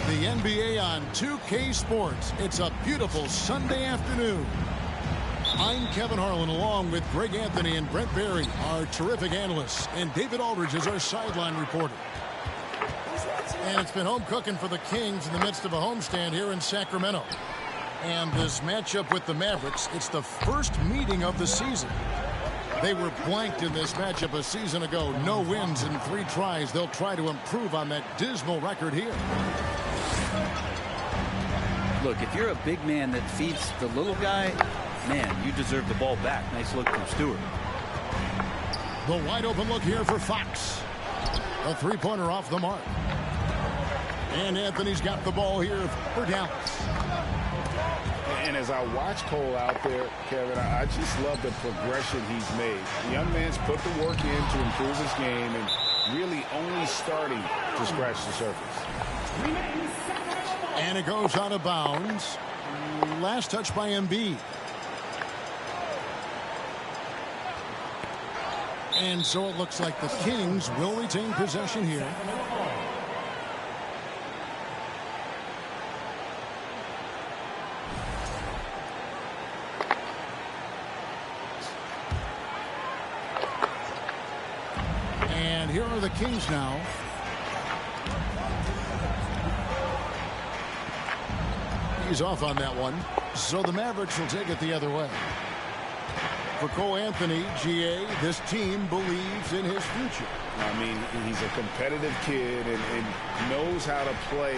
The NBA on 2K Sports. It's a beautiful Sunday afternoon. I'm Kevin Harlan along with Greg Anthony and Brent Barry, our terrific analysts, and David Aldridge is our sideline reporter. And it's been home cooking for the Kings in the midst of a homestand here in Sacramento. And this matchup with the Mavericks, it's the first meeting of the season. They were blanked in this matchup a season ago. No wins in 3 tries. They'll try to improve on that dismal record here. Look, if you're a big man that feeds the little guy, man, you deserve the ball back. Nice look from Stewart. The wide open look here for Fox. A 3-pointer off the mark. And Anthony's got the ball here for Dallas. And as I watch Cole out there, Kevin, I just love the progression he's made. The young man's put the work in to improve his game and really only starting to scratch the surface. And it goes out of bounds. Last touch by Embiid. And so it looks like the Kings will retain possession here. And here are the Kings now. He's off on that one. So the Mavericks will take it the other way. For Cole Anthony, GA, this team believes in his future. I mean, he's a competitive kid and knows how to play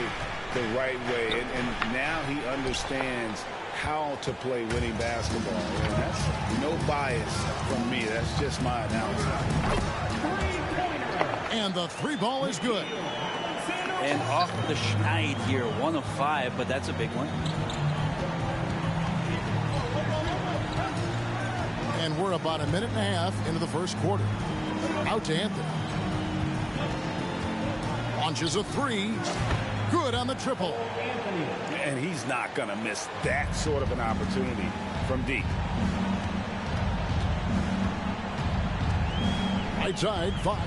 the right way. And now he understands how to play winning basketball. And that's no bias from me. That's just my analysis. And the 3-ball is good. And off the schneid here, 1 of 5, but that's a big one. And we're about a minute and a half into the first quarter. Out to Anthony. Launches a 3. Good on the triple. And he's not going to miss that sort of an opportunity from deep. Right side, Fox.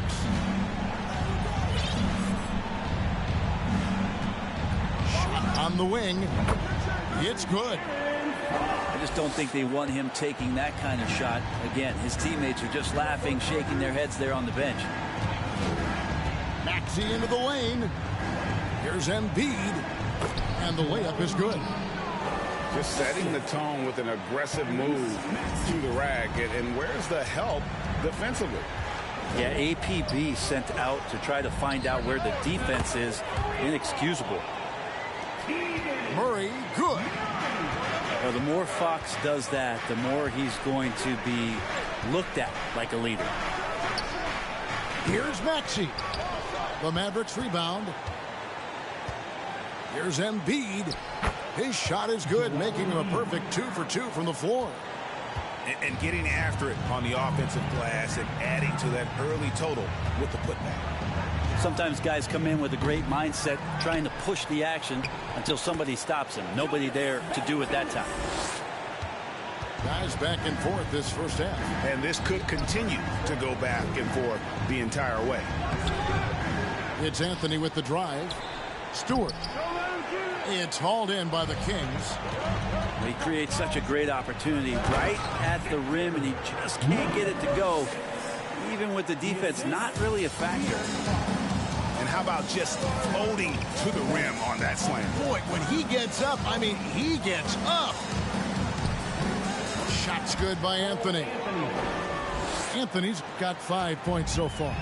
Shot on the wing. It's good. I just don't think they want him taking that kind of shot. Again, his teammates are just laughing, shaking their heads there on the bench. Maxey into the lane. Here's Embiid. And the layup is good. Just setting the tone with an aggressive move to the rack. And where's the help defensively? Yeah, APB sent out to try to find out where the defense is. Inexcusable. Murray, good. Well, the more Fox does that, the more he's going to be looked at like a leader. Here's Maxey. The Mavericks rebound. Here's Embiid. His shot is good, making him a perfect 2 for 2 from the floor. And getting after it on the offensive glass and adding to that early total with the putback. Sometimes guys come in with a great mindset, trying to push the action until somebody stops him. Nobody there to do it that time. Guys back and forth this first half. And this could continue to go back and forth the entire way. It's Anthony with the drive. Stewart. It's hauled in by the Kings. He creates such a great opportunity right at the rim, and he just can't get it to go. Even with the defense not really a factor. And how about just floating to the rim on that slam? Boy, when he gets up, I mean, he gets up. Shot's good by Anthony. Anthony's got 5 points so far.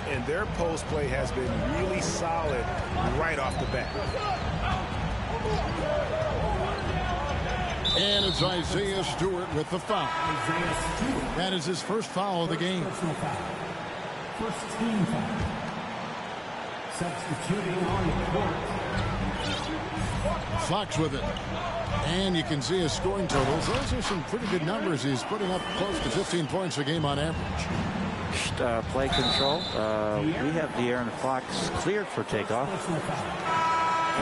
And their post play has been really solid right off the bat. And it's Isaiah Stewart with the foul. That is his first foul of the game. First team foul. Substituting on the court. Fox with it. And you can see his scoring totals. Those are some pretty good numbers. He's putting up close to 15 points a game on average. Play control. We have De'Aaron Fox cleared for takeoff.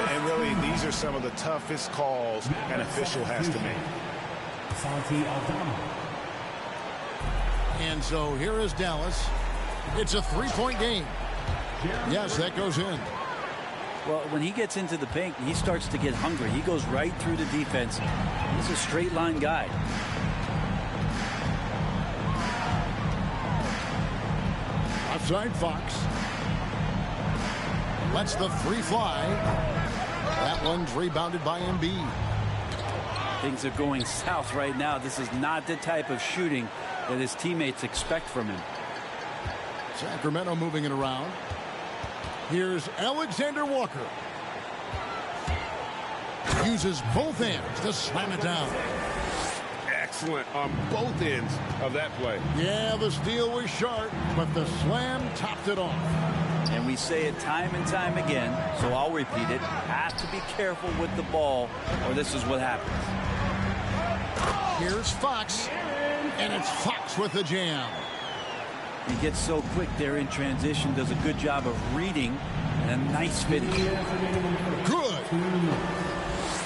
And really, these are some of the toughest calls an official has to make. Santi Aldama. And so here is Dallas. It's a 3-point game. Yes, that goes in. Well, when he gets into the paint, he starts to get hungry. He goes right through the defense. He's a straight line guy. Offside Fox. Lets the three fly. That one's rebounded by Embiid. Things are going south right now. This is not the type of shooting that his teammates expect from him. Sacramento moving it around. Here's Alexander Walker. Uses both hands to slam it down. Excellent on both ends of that play. Yeah, the steal was sharp, but the slam topped it off. And we say it time and time again, so I'll repeat it. Have to be careful with the ball, or this is what happens. Here's Fox, and it's Fox with the jam. He gets so quick there in transition, does a good job of reading, and a nice finish. Good.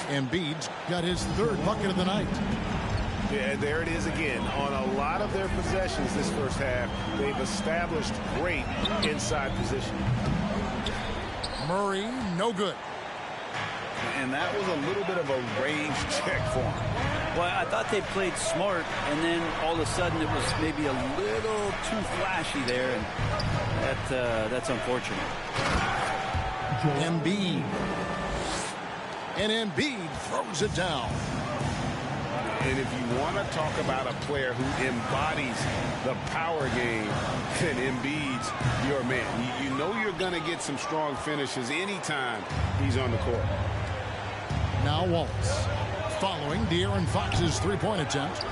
Embiid's got his third bucket of the night. Yeah, there it is again. On a lot of their possessions this first half, they've established great inside position. Murray, no good. And that was a little bit of a range check for him. Well, I thought they played smart, and then all of a sudden it was maybe a little too flashy there, and that's unfortunate. Embiid. And Embiid throws it down. And if you want to talk about a player who embodies the power game, then Embiid's your man. You know you're going to get some strong finishes anytime he's on the court. Now Waltz. Following De'Aaron Fox's three-point attempt.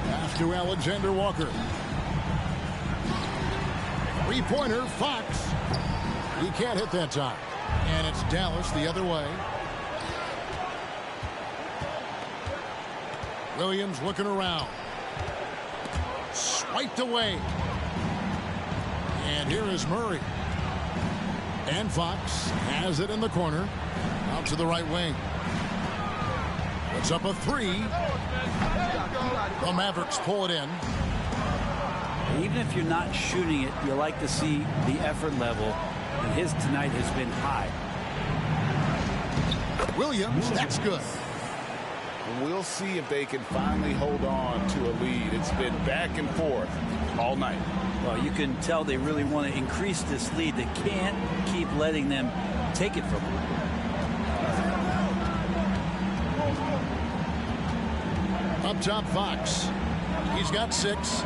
Pass to Alexander Walker. Three-pointer, Fox. He can't hit that time. And it's Dallas the other way. Williams looking around. Swiped away. And here is Murray. And Fox has it in the corner. Out to the right wing. Puts up a three. The Mavericks pull it in. Even if you're not shooting it, you like to see the effort level. And his tonight has been high. Williams, that's good. We'll see if they can finally hold on to a lead. It's been back and forth all night. Well, you can tell they really want to increase this lead. They can't keep letting them take it from them. Up top, Fox. He's got 6.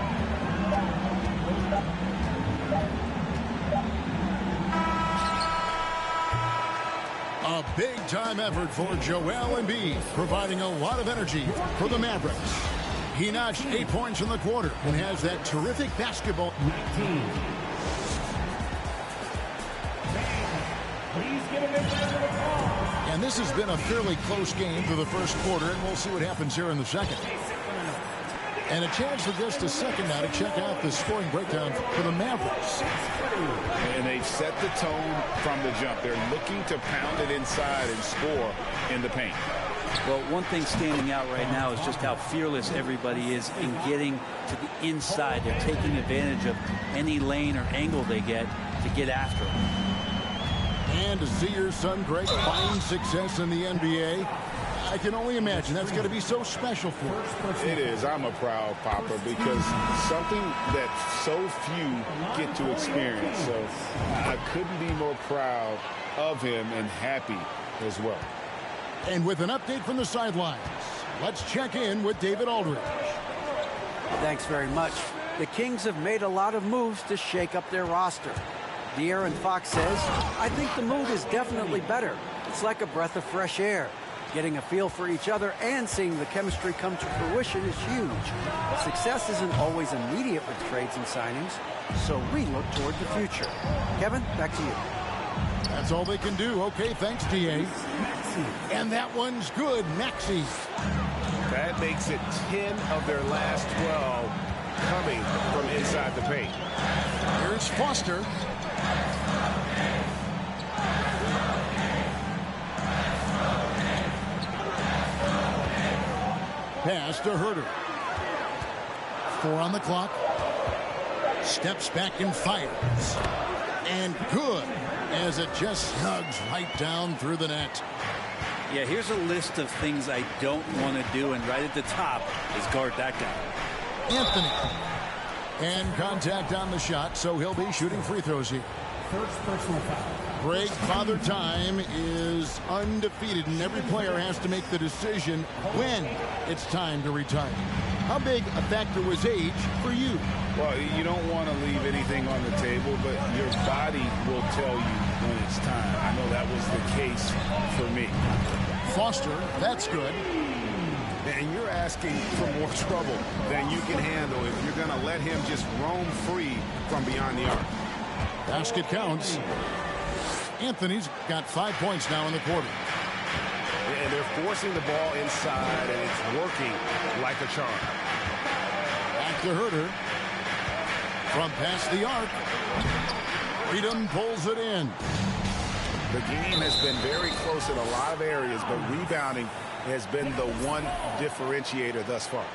A big-time effort for Joel Embiid, providing a lot of energy for the Mavericks. He notched 8 points in the quarter and has that terrific basketball. 19. Please give a big round of applause. And this has been a fairly close game for the first quarter, and we'll see what happens here in the second. And a chance for just a second now to check out the scoring breakdown for the Mavericks. And they've set the tone from the jump. They're looking to pound it inside and score in the paint. Well, one thing standing out right now is just how fearless everybody is in getting to the inside. They're taking advantage of any lane or angle they get after them. And to see your son, Greg, find success in the NBA, I can only imagine that's going to be so special for him. It is. I'm a proud papa because something that so few get to experience. So I couldn't be more proud of him and happy as well. And with an update from the sidelines, let's check in with David Aldridge. Thanks very much. The Kings have made a lot of moves to shake up their roster. De'Aaron Fox says, I think the mood is definitely better. It's like a breath of fresh air. Getting a feel for each other and seeing the chemistry come to fruition is huge. Success isn't always immediate with trades and signings, so we look toward the future. Kevin, back to you. That's all they can do. Okay, thanks, DA. And that one's good, Maxey. That makes it 10 of their last 12 coming from inside the paint. Here's Foster. Pass to Herter. 4 on the clock. Steps back and fires. And good, as it just hugs right down through the net. Yeah, here's a list of things I don't want to do, and right at the top is guard that guy. Anthony. And contact on the shot, so he'll be shooting free throws here. First personal foul. Greg, Father Time is undefeated, and every player has to make the decision when it's time to retire. How big a factor was age for you? Well, you don't want to leave anything on the table, but your body will tell you when it's time. I know that was the case for me. Foster, that's good. And you're asking for more trouble than you can handle if you're going to let him just roam free from beyond the arc. Basket counts. Anthony's got 5 points now in the quarter. And they're forcing the ball inside, and it's working like a charm. Back to Herter. From past the arc. Freedom pulls it in. The game has been very close in a lot of areas, but rebounding has been the one differentiator thus far.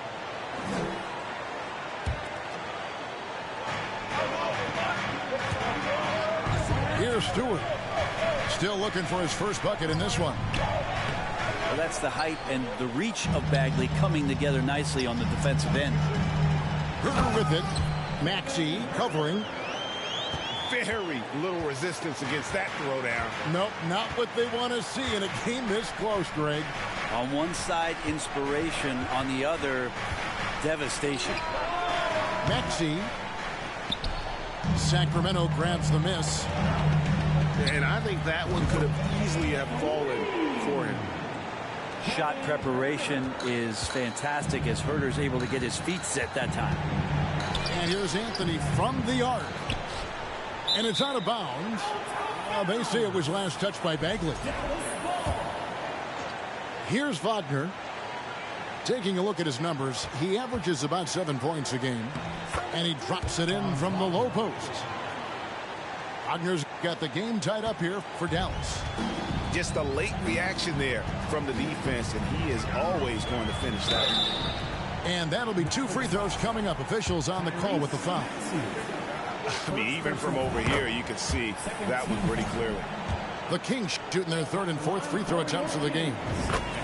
Here's Stewart. Still looking for his first bucket in this one. Well, that's the height and the reach of Bagley coming together nicely on the defensive end. Herter with it. Maxey covering. Very little resistance against that throwdown. Nope, not what they want to see in a game this close, Greg. On one side, inspiration. On the other, devastation. Maxey. Sacramento grabs the miss. And I think that one could have easily have fallen for him. Shot preparation is fantastic as Herter's able to get his feet set that time. And here's Anthony from the arc. And it's out of bounds. They say it was last touched by Bagley. Here's Wagner. Taking a look at his numbers, he averages about 7 points a game. And he drops it in from the low post. Wagner's got the game tied up here for Dallas. Just a late reaction there from the defense, and he is always going to finish that. And that'll be 2 free throws coming up. Officials on the call with the foul. I mean, even from over here, you could see that one pretty clearly. The Kings shooting their 3rd and 4th free throw attempts of the game.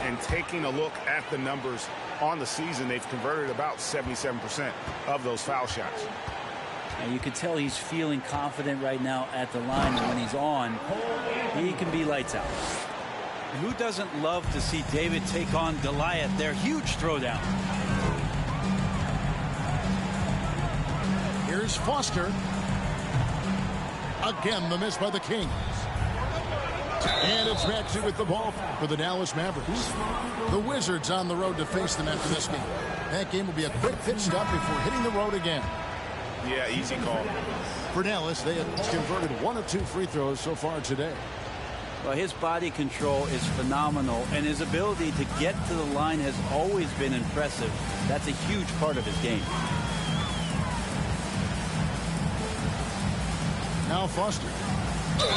And taking a look at the numbers on the season, they've converted about 77% of those foul shots. And you can tell he's feeling confident right now at the line, and when he's on, he can be lights out. Who doesn't love to see David take on Goliath? Their huge throwdown. Here's Foster. Again, the miss by the Kings. And it's Maxey with the ball for the Dallas Mavericks. The Wizards on the road to face them after this game. That game will be a quick pit stop before hitting the road again. Yeah, easy call. For Dallas, they have converted 1 of 2 free throws so far today. Well, his body control is phenomenal, and his ability to get to the line has always been impressive. That's a huge part of his game. Now Foster.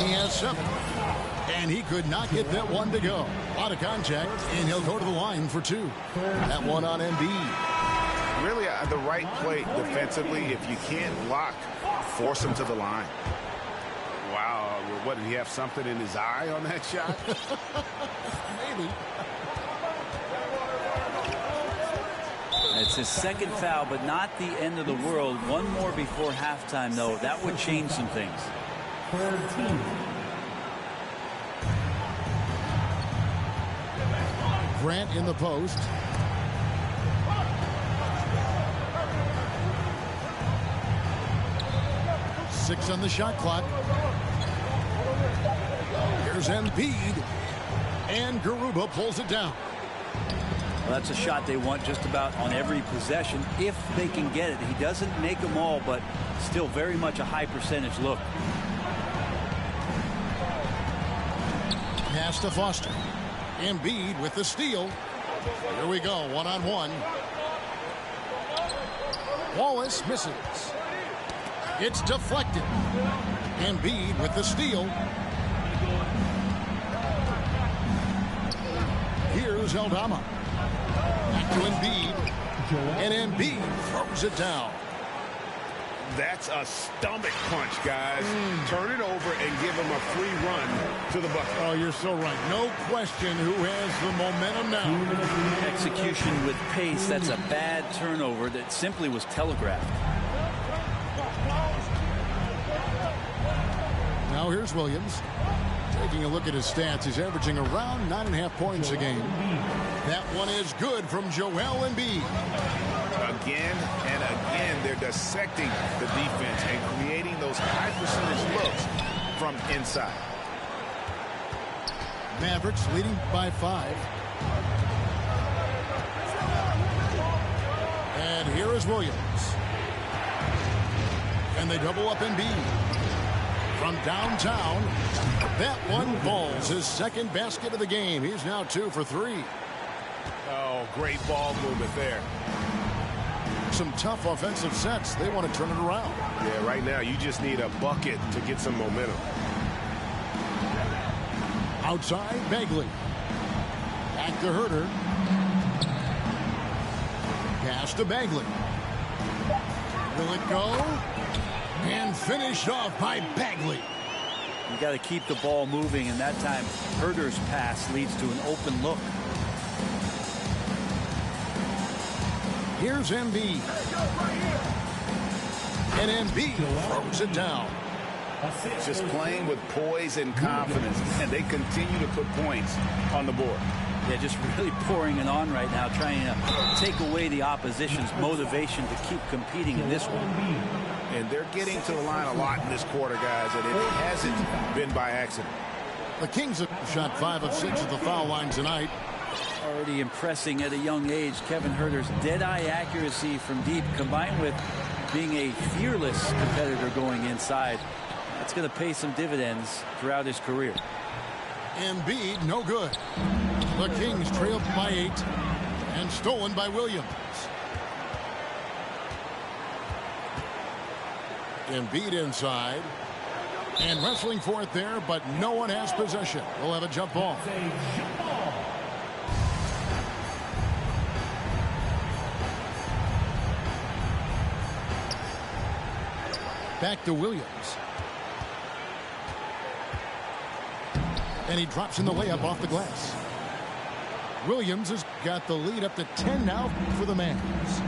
He has 7. And he could not get that one to go. Out of contact, and he'll go to the line for 2. That one on Embiid. Really the right play defensively. If you can't block, force him to the line. Wow, what, did he have something in his eye on that shot? Maybe. It's his 2nd foul, but not the end of the world. One more before halftime, though. That would change some things. Grant in the post. Six on the shot clock. Here's Embiid. And Garuba pulls it down. Well, that's a shot they want just about on every possession if they can get it. He doesn't make them all, but still very much a high percentage look. Pass to Foster. Embiid with the steal. Here we go, 1-on-1. Wallace misses. It's deflected. Embiid with the steal. Here's Aldama. Back to Embiid. And Embiid throws it down. That's a stomach punch, guys. Turn it over and give him a free run to the bucket. Oh, you're so right. No question who has the momentum now. Execution with pace. That's a bad turnover that simply was telegraphed. Now here's Williams. Taking a look at his stats, he's averaging around 9.5 points a game. That one is good from Joel Embiid. Again and again, they're dissecting the defense and creating those high percentage looks from inside. Mavericks leading by 5. And here is Williams. And they double up Embiid. From downtown, that one falls. His second basket of the game. He's now 2 for 3. Oh, great ball movement there. Some tough offensive sets. They want to turn it around. Yeah, right now you just need a bucket to get some momentum. Outside, Bagley. Back to Herter. Pass to Bagley. Will it go? And finished off by Bagley. You got to keep the ball moving, and that time Herter's pass leads to an open look. Here's Embiid. And Embiid throws it down. Just playing with poise and confidence, and they continue to put points on the board. Yeah, just really pouring it on right now, trying to take away the opposition's motivation to keep competing in this one. And they're getting to the line a lot in this quarter, guys, and it hasn't been by accident. The Kings have shot 5 of 6 at the foul line tonight. Already impressing at a young age. Kevin Herter's dead-eye accuracy from deep, combined with being a fearless competitor going inside. That's going to pay some dividends throughout his career. Embiid, no good. The Kings trailed by 8 and stolen by Williams. Embiid inside and wrestling for it there, but no one has possession. We'll have a jump ball. Back to Williams. And he drops in the layup off the glass. Williams has got the lead up to 10 now for the Mavs.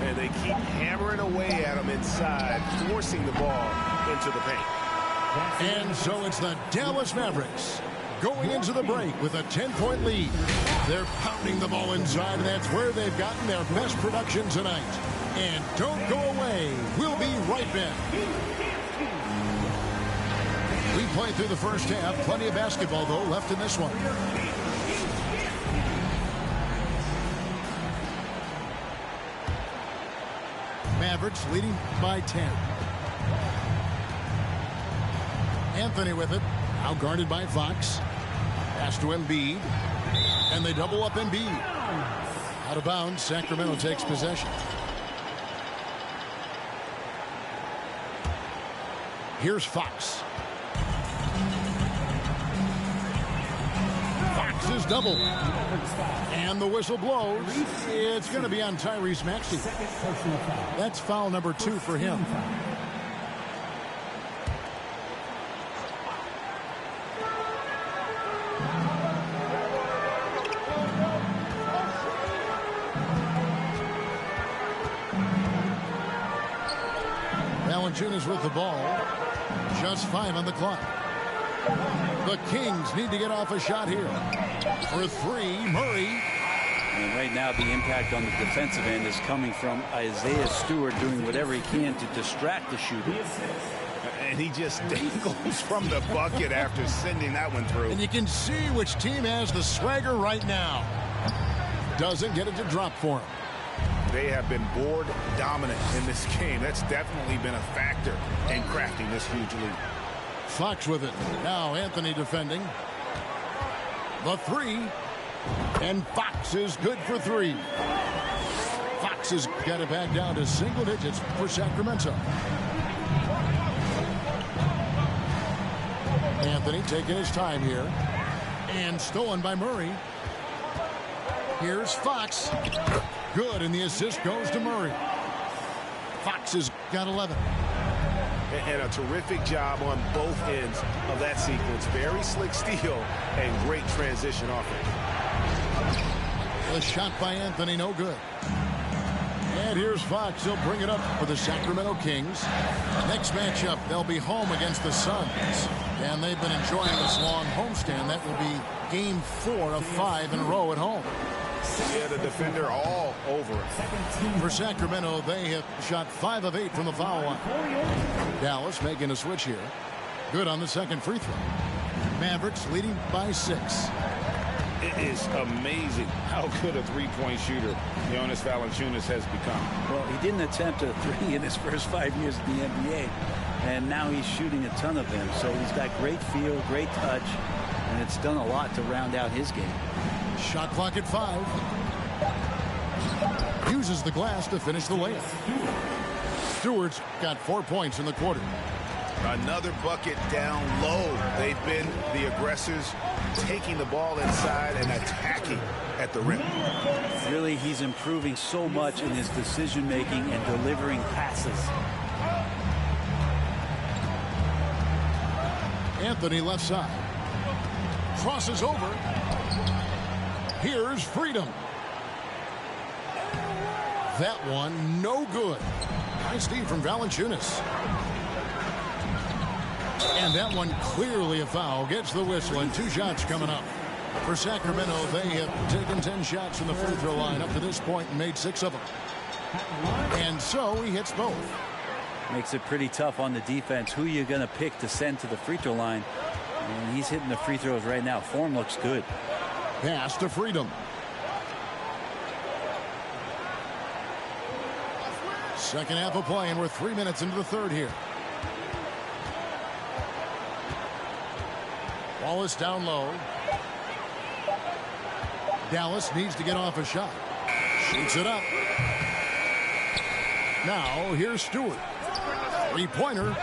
And they keep hammering away at him inside, forcing the ball into the paint. And so it's the Dallas Mavericks going into the break with a 10-point lead. They're pounding the ball inside, and that's where they've gotten their best production tonight. And don't go away. We'll be right back. We played through the first half. Plenty of basketball, though, left in this one. Mavericks leading by 10. Anthony with it. Now guarded by Fox. Pass to Embiid. And they double up Embiid. Out of bounds. Sacramento takes possession. Here's Fox. Fox is doubled. And the whistle blows. It's going to be on Tyrese Maxey. That's foul number 2 for him. Valanciunas with the ball. Just 5 on the clock. The Kings need to get off a shot here. For 3, Murray. And right now the impact on the defensive end is coming from Isaiah Stewart doing whatever he can to distract the shooter. And he just dangles from the bucket after sending that one through. And you can see which team has the swagger right now. Doesn't get it to drop for him. They have been board dominant in this game. That's definitely been a factor in crafting this huge lead. Fox with it. Now Anthony defending. The 3. And Fox is good for 3. Fox has got it back down to single digits for Sacramento. Anthony taking his time here. And stolen by Murray. Here's Fox. Good, and the assist goes to Murray. Fox has got 11. And a terrific job on both ends of that sequence. Very slick steal and great transition offense. The shot by Anthony, no good. And here's Fox. He'll bring it up for the Sacramento Kings. Next matchup, they'll be home against the Suns. And they've been enjoying this long homestand. That will be game 4 of 5 in a row at home. Yeah, the defender all over it. For Sacramento, they have shot 5 of 8 from the foul line. Dallas making a switch here. Good on the second free throw. Mavericks leading by 6. It is amazing how good a three-point shooter Jonas Valanciunas has become. Well, he didn't attempt a 3 in his first 5 years in the NBA, and now he's shooting a ton of them. So he's got great feel, great touch, and it's done a lot to round out his game. Shot clock at 5. Uses the glass to finish the layup. Stewart's got 4 points in the quarter. Another bucket down low. They've been the aggressors, taking the ball inside and attacking at the rim. Really, he's improving so much in his decision-making and delivering passes. Anthony left side. Crosses over. Here's Freedom. That one, no good. Nice D from Valanciunas. And that one clearly a foul. Gets the whistle, and 2 shots coming up. For Sacramento, they have taken 10 shots from the free throw line up to this point and made 6 of them. And so he hits both. Makes it pretty tough on the defense. Who you going to pick to send to the free throw line? And he's hitting the free throws right now. Form looks good. Pass to Freedom. Second half of play, and we're 3 minutes into the third here. Wallace down low. Dallas needs to get off a shot. Shoots it up. Now here's Stewart. Three-pointer.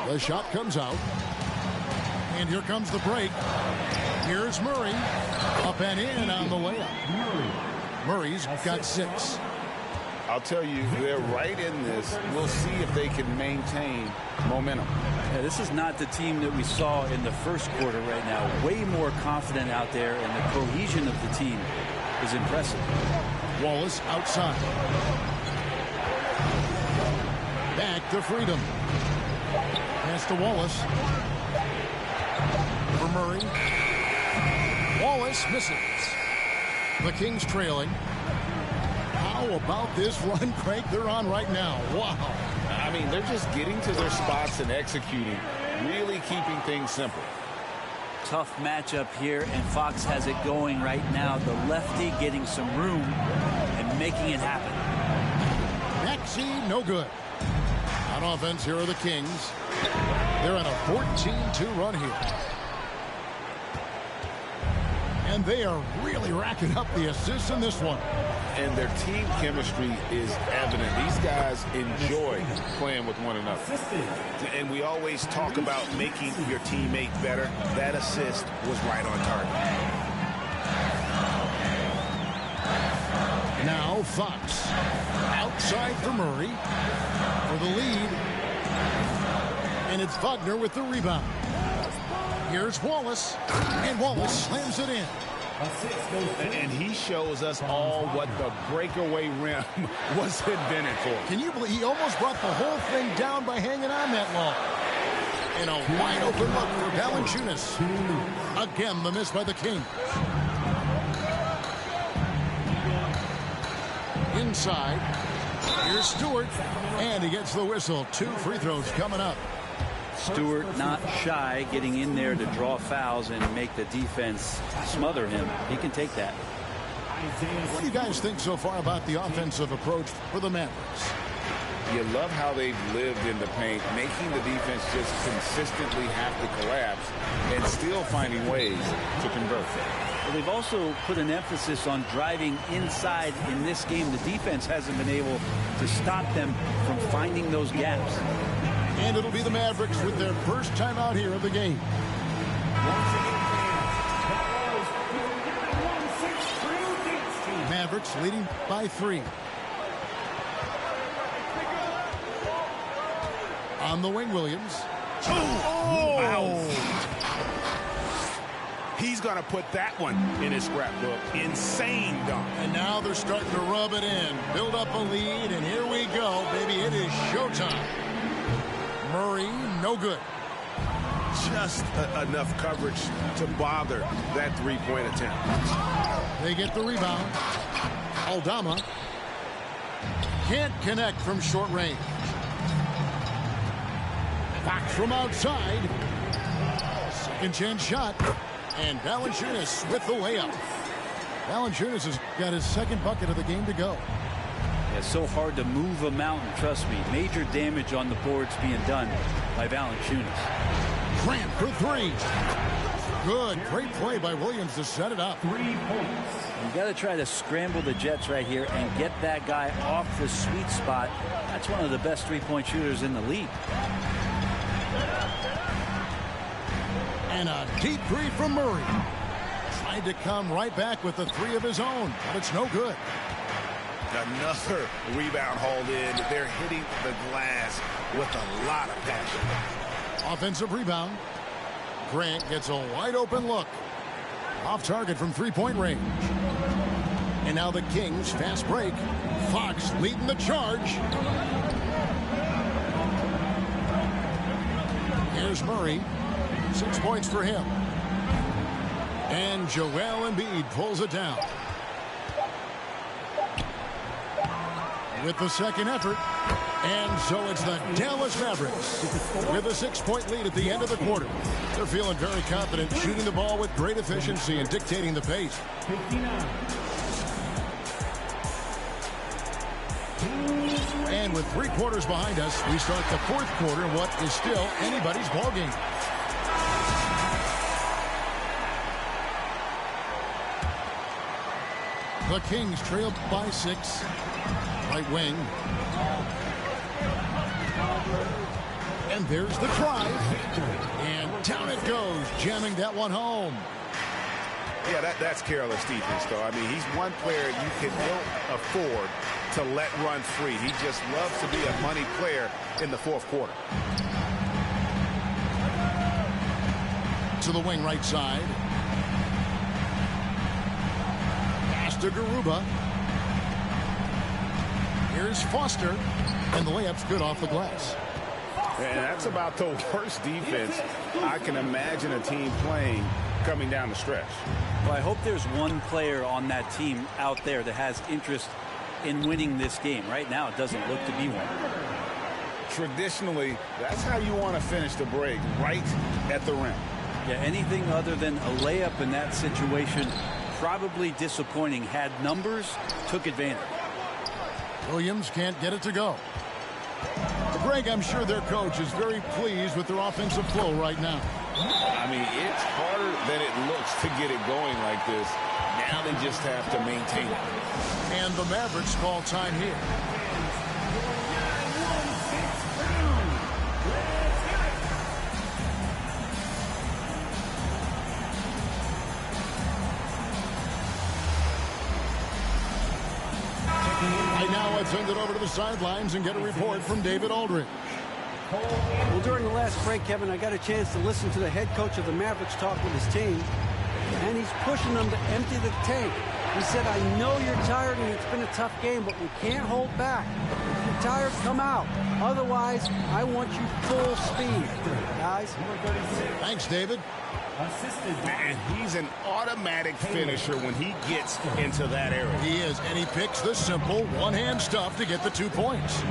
The shot comes out. And here comes the break. Here's Murray. Up and in on the layup. Murray's got 6. I'll tell you, they're right in this. We'll see if they can maintain momentum. Yeah, this is not the team that we saw in the first quarter right now. Way more confident out there, and the cohesion of the team is impressive. Wallace outside. Back to Freedom. Pass to Wallace. For Murray. Wallace misses. The Kings trailing. How about this run, Craig, they're on right now? Wow. I mean, they're just getting to their spots and executing, really keeping things simple. Tough matchup here, and Fox has it going right now. The lefty getting some room and making it happen. Maxey, no good. On offense, here are the Kings. They're on a 14-2 run here. And they are really racking up the assists in this one. And their team chemistry is evident. These guys enjoy playing with one another. And we always talk about making your teammate better. That assist was right on target. Now Fox. Outside for Murray. For the lead. And it's Wagner with the rebound. Here's Wallace. And Wallace slams it in. And he shows us all what the breakaway rim was invented for. Can you believe he almost brought the whole thing down by hanging on that long? And a wide open look for Valanciunas. Again, the miss by the Kings. Inside. Here's Stewart. And he gets the whistle. 2 free throws coming up. Stewart not shy, getting in there to draw fouls and make the defense smother him. He can take that. What do you guys think so far about the offensive approach for the Mavericks? You love how they've lived in the paint, making the defense just consistently have to collapse and still finding ways to convert. Well, they've also put an emphasis on driving inside in this game. The defense hasn't been able to stop them from finding those gaps. And it'll be the Mavericks with their first time out here of the game. Mavericks leading by 3. On the wing, Williams. Oh! He's going to put that one in his scrapbook. Insane dunk. And now they're starting to rub it in. Build up a lead, and here we go, baby. It is showtime. Murray, no good. Just enough coverage to bother that three-point attempt. They get the rebound. Aldama can't connect from short range. Fox from outside. Second chance shot. And Valanciunas with the layup. Valanciunas has got his second bucket of the game to go. It's so hard to move a mountain, trust me. Major damage on the boards being done by Valanciunas. Grant for three. Good. Great play by Williams to set it up. 3 points. You got to try to scramble the Jets right here and get that guy off the sweet spot. That's one of the best three-point shooters in the league. And a deep three from Murray. Tried to come right back with the three of his own, but it's no good. Another rebound hauled in. They're hitting the glass with a lot of passion. Offensive rebound. Grant gets a wide open look. Off target from three-point range. And now the Kings fast break. Fox leading the charge. Here's Murray. 6 points for him. And Joel Embiid pulls it down. With the second effort. And so it's the Dallas Mavericks with a 6-point lead at the end of the quarter. They're feeling very confident, shooting the ball with great efficiency and dictating the pace. 59. And with 3 quarters behind us, we start the fourth quarter in what is still anybody's ballgame. The Kings trail by 6. Right wing. And there's the drive. And down it goes, jamming that one home. Yeah, that's careless defense, though. I mean, he's one player you can ill afford to let run free. He just loves to be a money player in the fourth quarter. To the wing right side. Pass to Garuba. Here's Foster. And the layup's good off the glass. And that's about the worst defense I can imagine a team playing coming down the stretch. Well, I hope there's one player on that team out there that has interest in winning this game. Right now, it doesn't look to be one. Traditionally, that's how you want to finish the break, right at the rim. Yeah, anything other than a layup in that situation, probably disappointing. Had numbers, took advantage. Williams can't get it to go. Greg, I'm sure their coach is very pleased with their offensive flow right now. I mean, it's harder than it looks to get it going like this. Now they just have to maintain it. And the Mavericks call time here. And now let's send it over to the sidelines and get a report from David Aldridge. Well, during the last break, Kevin, I got a chance to listen to the head coach of the Mavericks talk with his team, and he's pushing them to empty the tank. He said, I know you're tired and it's been a tough game, but we can't hold back. If you're tired, come out. Otherwise, I want you full speed. Guys. Thanks, David. Man, he's an automatic finisher when he gets into that area. He is, and he picks the simple one-hand stuff to get the 2 points.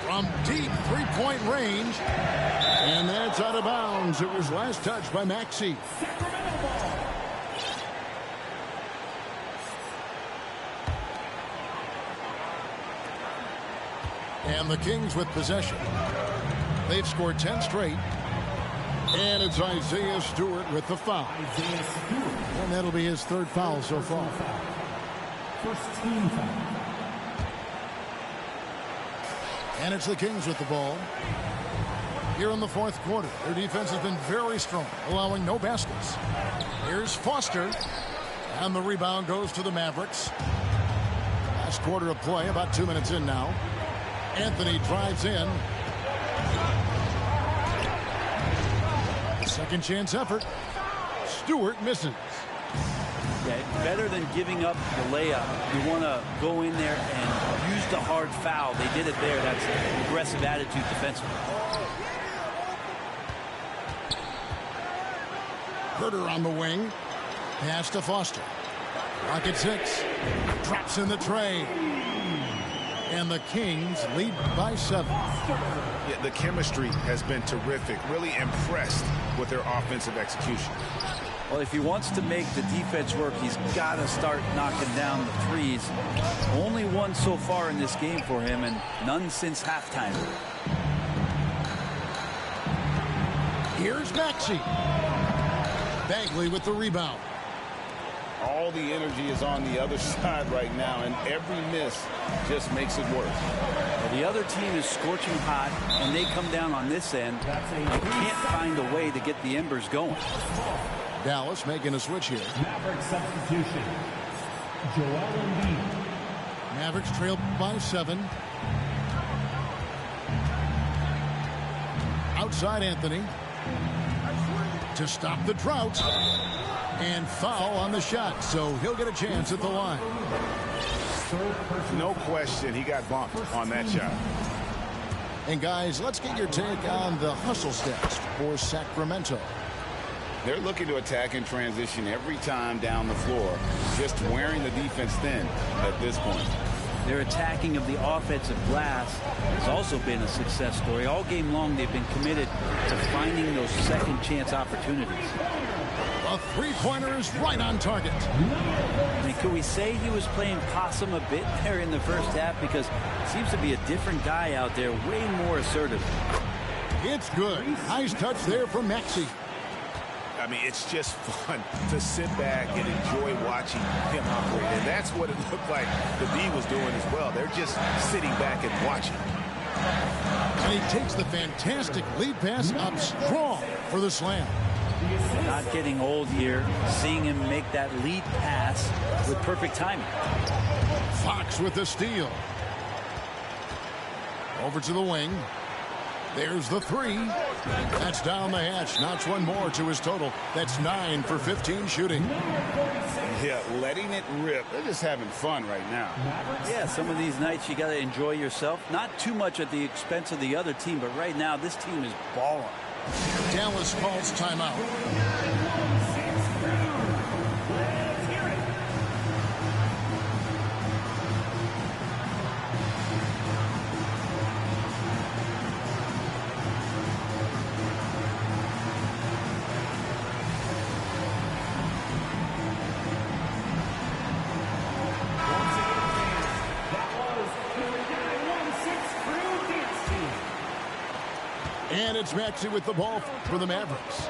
From deep three-point range. And that's out of bounds. It was last touched by Maxey. And the Kings with possession. They've scored 10 straight. And it's Isaiah Stewart with the foul. And that'll be his third foul so far. First team foul. And it's the Kings with the ball. Here in the fourth quarter, their defense has been very strong, allowing no baskets. Here's Foster. And the rebound goes to the Mavericks. Last quarter of play, about 2 minutes in now. Anthony drives in. Second chance effort. Stewart misses. Yeah, better than giving up the layup. You want to go in there and use the hard foul. They did it there. That's an aggressive attitude defensively. Herter on the wing. Pass to Foster. Rocket 6. Drops in the tray. And the Kings lead by 7. Yeah, the chemistry has been terrific. Really impressed with their offensive execution. Well, if he wants to make the defense work, he's got to start knocking down the threes. Only one so far in this game for him, and none since halftime. Here's Maxey. Bagley with the rebound. All the energy is on the other side right now, and every miss just makes it worse. Well, the other team is scorching hot, and they come down on this end. They can't find a way to get the embers going. Dallas making a switch here. Maverick substitution. Joel Embiid. Mavericks trail by 7. Outside Anthony. To stop the drought. And foul on the shot, so he'll get a chance at the line. No question, he got bumped on that shot. And guys, let's get your take on the hustle stats for Sacramento. They're looking to attack in transition every time down the floor, just wearing the defense thin at this point. Their attacking of the offensive glass has also been a success story. All game long, they've been committed to finding those second chance opportunities. A three-pointer is right on target. I mean, could we say he was playing possum a bit there in the first half? Because it seems to be a different guy out there, way more assertive. It's good. Nice touch there from Maxey. I mean, it's just fun to sit back and enjoy watching him operate. And that's what it looked like the D was doing as well. They're just sitting back and watching. And he takes the fantastic lead pass up strong for the slam. Not getting old here, seeing him make that lead pass with perfect timing. Fox with the steal. Over to the wing. There's the 3. That's down the hatch. Knocks one more to his total. That's 9 for 15 shooting. Yeah, letting it rip. They're just having fun right now. Yeah, some of these nights you got to enjoy yourself. Not too much at the expense of the other team, but right now this team is balling. Dallas calls timeout. And it's Maxey with the ball for the Mavericks.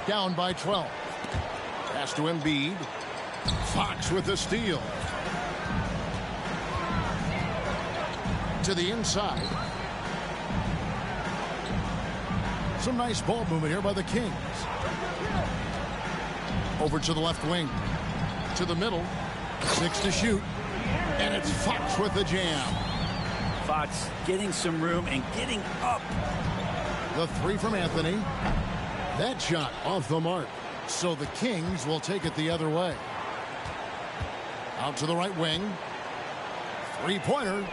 Down by 12. Pass to Embiid. Fox with the steal. To the inside. Some nice ball movement here by the Kings. Over to the left wing. To the middle. 6 to shoot. And it's Fox with the jam. Fox getting some room and getting up. The 3 from Anthony. That shot off the mark. So the Kings will take it the other way. Out to the right wing. 3-pointer.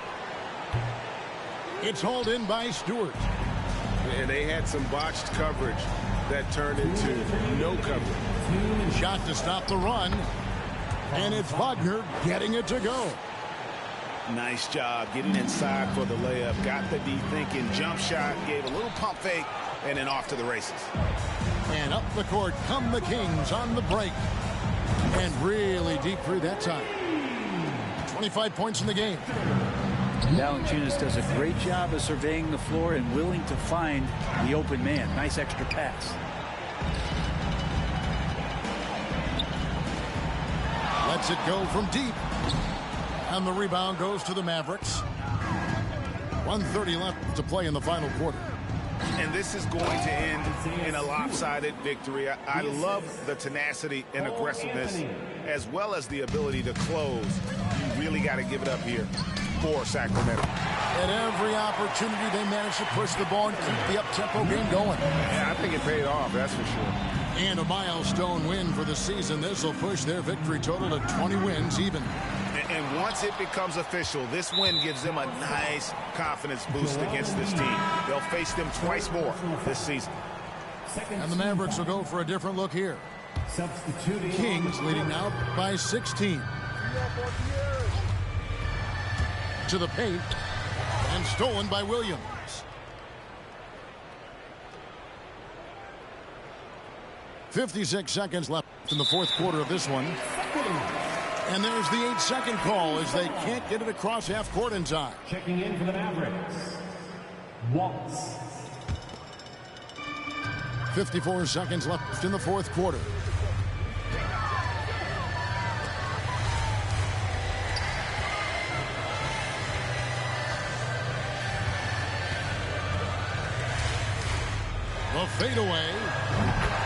It's hauled in by Stewart. And they had some botched coverage that turned into no coverage. Shot to stop the run. And it's Wagner getting it to go. Nice job getting inside for the layup. Got the D thinking. Jump shot. Gave a little pump fake. And then off to the races. And up the court come the Kings on the break. And really deep through that time. 25 points in the game. Valanciunas does a great job of surveying the floor and willing to find the open man. Nice extra pass. Lets it go from deep. And the rebound goes to the Mavericks. 1:30 left to play in the final quarter. And this is going to end in a lopsided victory. I love the tenacity and aggressiveness as well as the ability to close. You really got to give it up here for Sacramento. At every opportunity, they managed to push the ball and keep the up-tempo game going. Yeah, I think it paid off, that's for sure. And a milestone win for the season. This will push their victory total to 20 wins even. And once it becomes official, this win gives them a nice confidence boost against this team. They'll face them twice more this season. And the Mavericks will go for a different look here. Kings leading now by 16. To the paint. And stolen by Williams. .56 seconds left in the fourth quarter of this one. And there's the 8-second call as they can't get it across half court in time. Checking in for the Mavericks, Waltz. 54 seconds left in the fourth quarter. The fadeaway.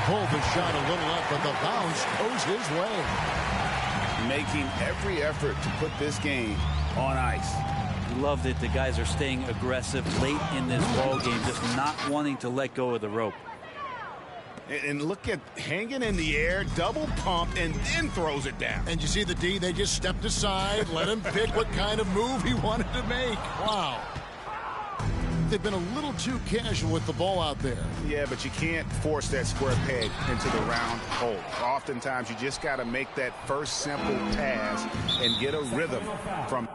Pulled the shot a little up, but the bounce goes his way. Making every effort to put this game on ice. Love that the guys are staying aggressive late in this ball game, just not wanting to let go of the rope. And look at hanging in the air, double pump, and then throws it down. And you see the D, they just stepped aside, let him pick what kind of move he wanted to make. Wow. They've been a little too casual with the ball out there. Yeah, but you can't force that square peg into the round hole. Oftentimes, you just got to make that first simple pass and get a rhythm from